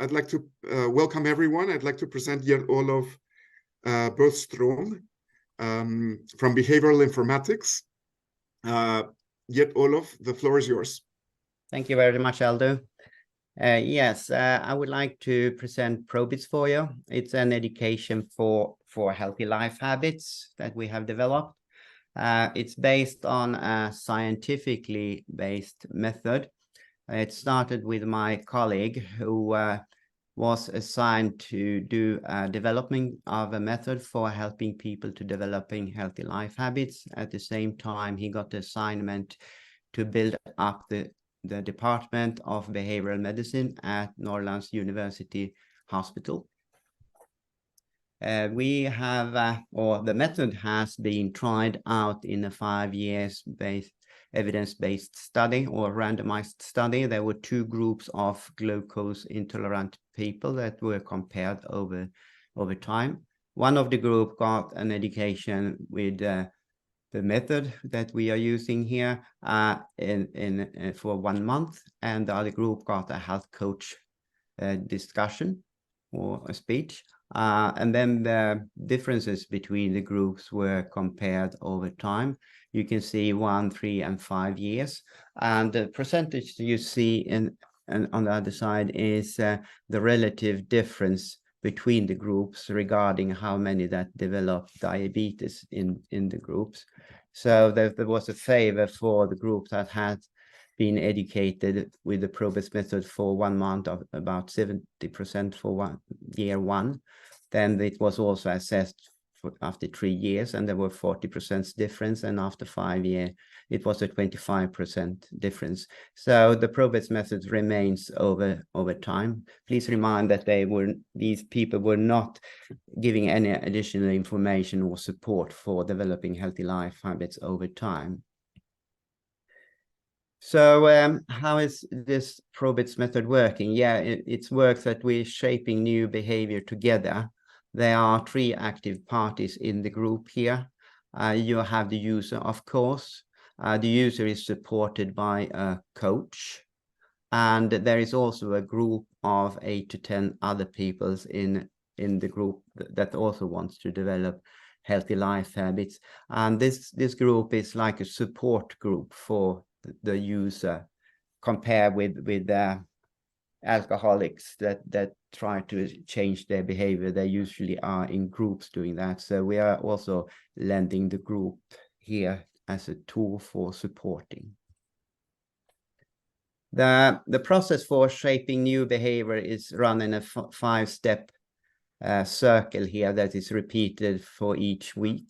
I'd like to welcome everyone. I'd like to present Jan-Olof Bostrom from Behavioral Informatics. Jan-Olof, the floor is yours. Thank you very much, Aldo. Yes, I would like to present ProBITS for you. It's an education for healthy life habits that we have developed. It's based on a scientifically based method. It started with my colleague who was assigned to do development of a method for helping people to developing healthy life habits. At the same time, he got the assignment to build up the Department of Behavioral Medicine at Norrlands University Hospital. We have, or the method has been tried out in a 5 years evidence-based study or randomized study. There were 2 groups of glucose intolerant people that were compared over time. One of the group got an education with the method that we are using here for 1 month, and the other group got a health coach discussion or a speech. And then the differences between the groups were compared over time. You can see 1, 3, and 5 years. And the percentage you see on the other side is the relative difference between the groups regarding how many that developed diabetes in the groups. So there was a favor for the group that had been educated with the ProBITS method for 1 month, of about 70% for year 1. Then it was also assessed after 3 years, and there were 40% difference, and after 5 years it was a 25% difference. So the ProBITS method remains over time. Please remind that these people were not giving any additional information or support for developing healthy life habits over time. So how is this ProBITS method working? Yeah, it works that we're shaping new behavior together. There are 3 active parties in the group here. You have the user, of course. The user is supported by a coach. And there is also a group of 8 to 10 other people in the group that also wants to develop healthy life habits. And this group is like a support group for the user, compared with alcoholics that try to change their behavior. They usually are in groups doing that. So we are also lending the group here as a tool for supporting. The process for shaping new behavior is run in a 5-step circle here that is repeated for each week.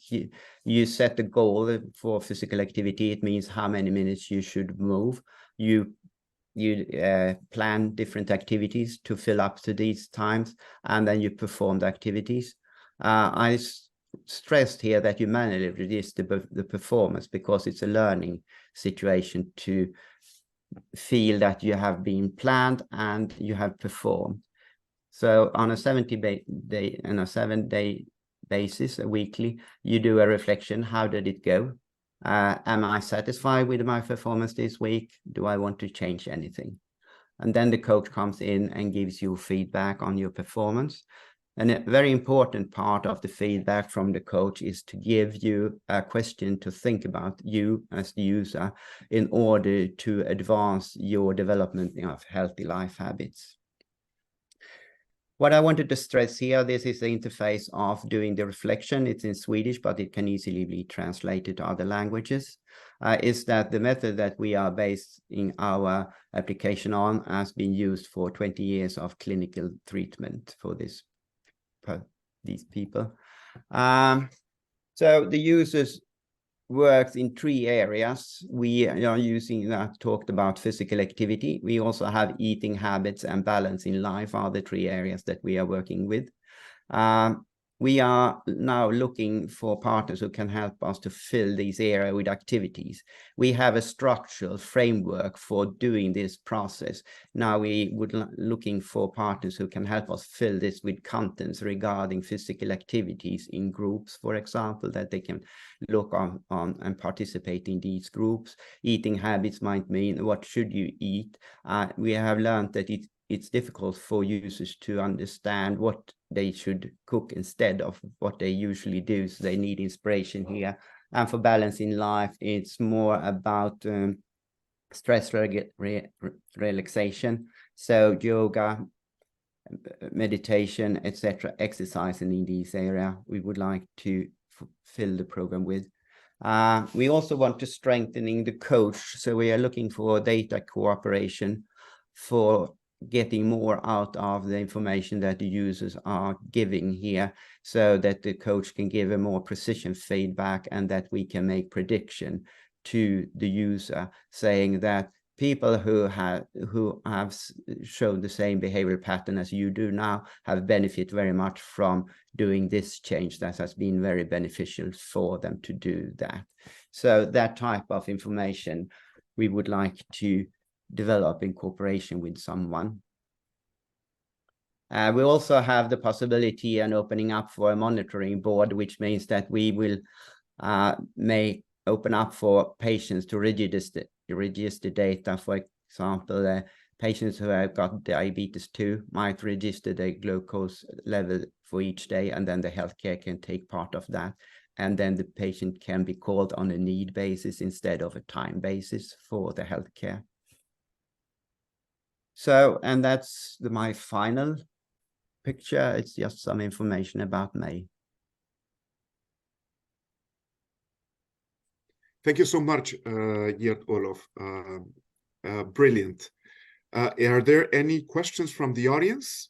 You set a goal for physical activity. It means how many minutes you should move. You plan different activities to fill up to these times, and then you perform the activities. I stressed here that you manually reduce the performance, because it's a learning situation to feel that you have been planned and you have performed. So on a 7-day basis, weekly, you do a reflection. How did it go? Am I satisfied with my performance this week? Do I want to change anything? And then the coach comes in and gives you feedback on your performance. And a very important part of the feedback from the coach is to give you a question to think about, you as the user, in order to advance your development of healthy life habits. What I wanted to stress here, this is the interface of doing the reflection. It's in Swedish, but it can easily be translated to other languages. Is that the method that we are basing our application on has been used for 20 years of clinical treatment for these people. So the users works in 3 areas. We are using that, talked about physical activity. We also have eating habits and balance in life are the 3 areas that we are working with. We are now looking for partners who can help us to fill these areas with activities. We have a structural framework for doing this process. Now we would looking for partners who can help us fill this with contents regarding physical activities in groups, for example, that they can look on and participate in these groups. Eating habits might mean what should you eat. We have learned that it's difficult for users to understand what they should cook instead of what they usually do. So they need inspiration here. And for balancing life, it's more about stress relaxation. So yoga, meditation, etc., exercising in this area, we would like to fill the program with. We also want to strengthening the coach. So we are looking for data cooperation for getting more out of the information that the users are giving here, so that the coach can give a more precision feedback and that we can make prediction to the user, saying that people who have shown the same behavioral pattern as you do now have benefit very much from doing this change. That has been very beneficial for them to do that. So that type of information we would like to develop in cooperation with someone. We also have the possibility and opening up for a monitoring board, which means that we will open up for patients to register data. For example, patients who have got diabetes 2 might register their glucose level for each day, and then the healthcare can take part of that. And then the patient can be called on a need basis instead of a time basis for the healthcare. So, and that's my final picture. It's just some information about me. Thank you so much, Gerd Olof. Brilliant. Are there any questions from the audience?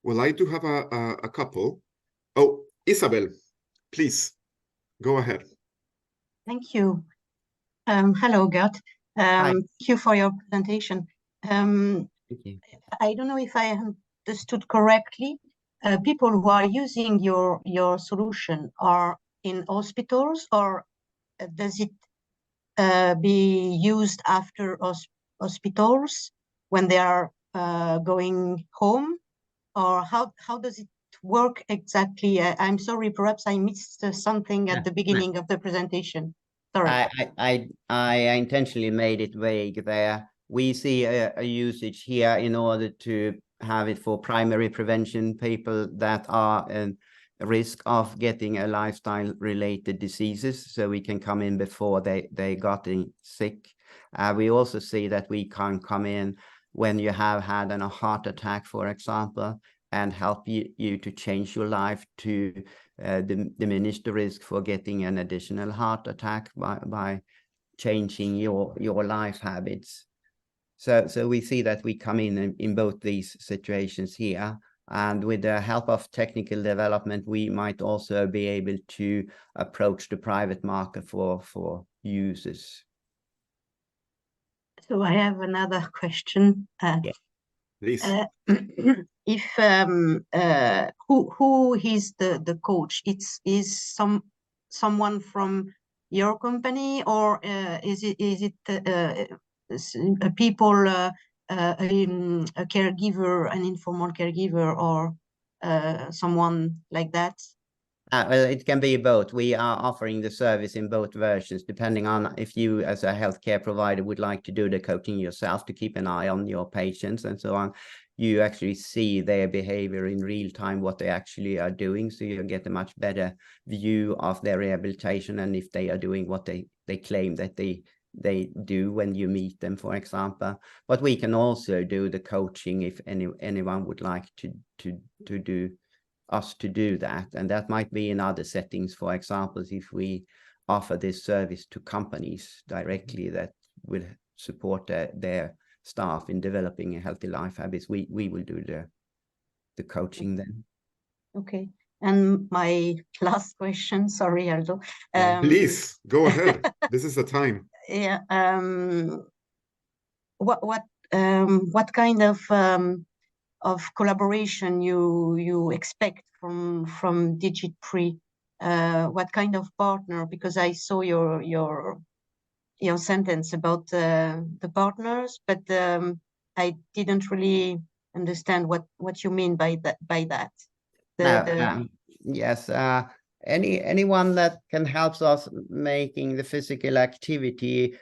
Well, I do have a couple. Oh, Isabel, please go ahead. Thank you. Hello, Gerd. Thank you for your presentation. Thank you. I don't know if I understood correctly. People who are using your solution are in hospitals, or does it be used after hospitals when they are going home, or how does it work exactly? I'm sorry, perhaps I missed something at the beginning of the presentation. Sorry. I intentionally made it vague there. We see a usage here in order to have it for primary prevention, people that are at risk of getting a lifestyle related diseases, so we can come in before they got sick. We also see that we can come in when you have had a heart attack, for example, and help you to change your life to diminish the risk for getting an additional heart attack by changing your life habits. So we see that we come in both these situations here, and with the help of technical development, we might also be able to approach the private market for users. So I have another question. Yeah. Please. If who is the coach? Is someone from your company, or is it people, a caregiver, an informal caregiver, or someone like that? Well, it can be both. We are offering the service in both versions, depending on if you as a healthcare provider would like to do the coaching yourself to keep an eye on your patients and so on. You actually see their behavior in real time, what they actually are doing. So you get a much better view of their rehabilitation and if they are doing what they claim that they do when you meet them, for example. But we can also do the coaching if anyone would like to do that, and that might be in other settings. For example, if we offer this service to companies directly that will support their staff in developing a healthy life habits, we will do the coaching then. Okay. And my last question, sorry, Aldo. Please go ahead. This is the time. Yeah. What kind of collaboration you expect from Digit3? What kind of partner? Because I saw your sentence about the partners, but I didn't really understand what you mean by that. Yes, anyone that can help us making the physical activity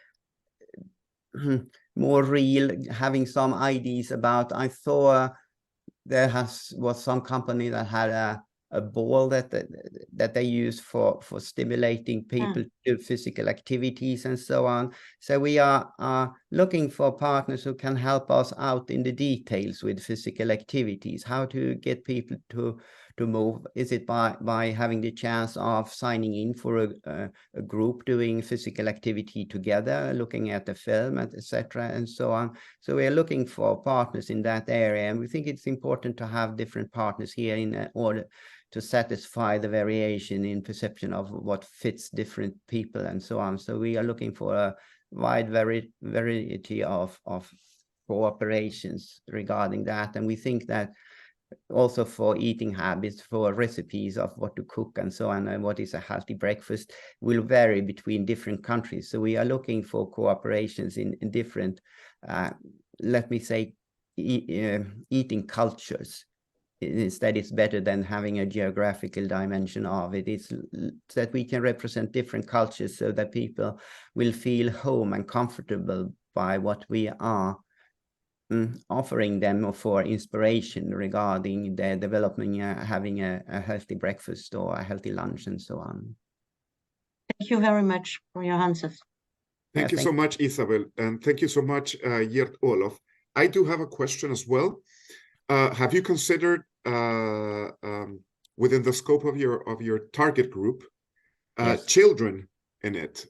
more real, having some ideas about. I thought there was some company that had a ball that they use for stimulating people to physical activities and so on. So we are looking for partners who can help us out in the details with physical activities, how to get people to move. Is it by having the chance of signing in for a group doing physical activity together, looking at the film, etc. and so on. So we are looking for partners in that area, and we think it's important to have different partners here in order to satisfy the variation in perception of what fits different people and so on. So we are looking for a wide variety of cooperations regarding that, and we think that also for eating habits, for recipes of what to cook and so on, and what is a healthy breakfast will vary between different countries. So we are looking for cooperations in different, let me say, eating cultures. Instead, it's better than having a geographical dimension of it. It's that we can represent different cultures so that people will feel home and comfortable by what we are offering them for inspiration regarding their development, having a healthy breakfast or a healthy lunch and so on. Thank you very much for your answers. Thank you so much, Isabel, and thank you so much, Gert Olof. I do have a question as well. Have you considered within the scope of your target group Yes. children in it,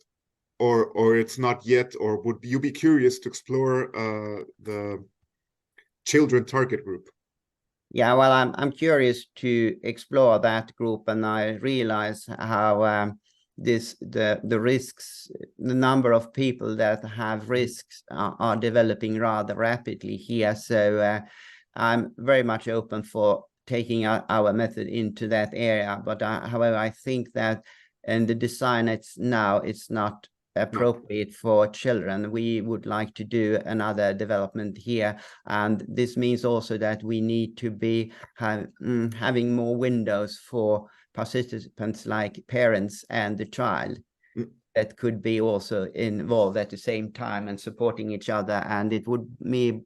or it's not yet, or would you be curious to explore the children target group? Yeah, well, I'm curious to explore that group, and I realize how the risks, the number of people that have risks are developing rather rapidly here. So I'm very much open for taking our method into that area. But however, I think that in the design it's not appropriate for children. We would like to do another development here, and this means also that we need to be having more windows for participants like parents and the child that could be also involved at the same time and supporting each other, and it would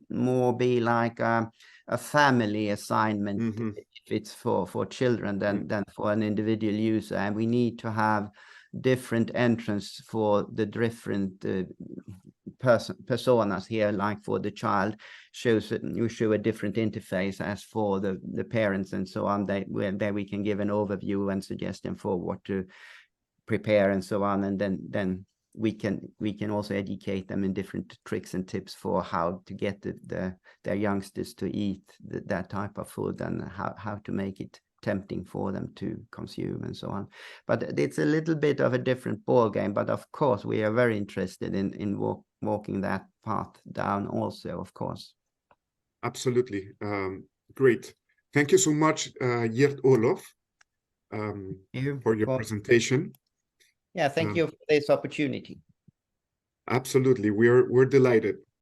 more be like a family assignment if it's for children than for an individual user. And we need to have different entrance for the different personas here. Like for the child, you show a different interface as for the parents and so on. There we can give an overview and suggestion for what to prepare and so on, and then we can also educate them in different tricks and tips for how to get their youngsters to eat that type of food, and how to make it tempting for them to consume and so on. But it's a little bit of a different ball game, but of course we are very interested in walking that path down also, of course. Absolutely. Great. Thank you so much, Gert Olof, for your presentation. Yeah, thank you for this opportunity. Absolutely. We're delighted.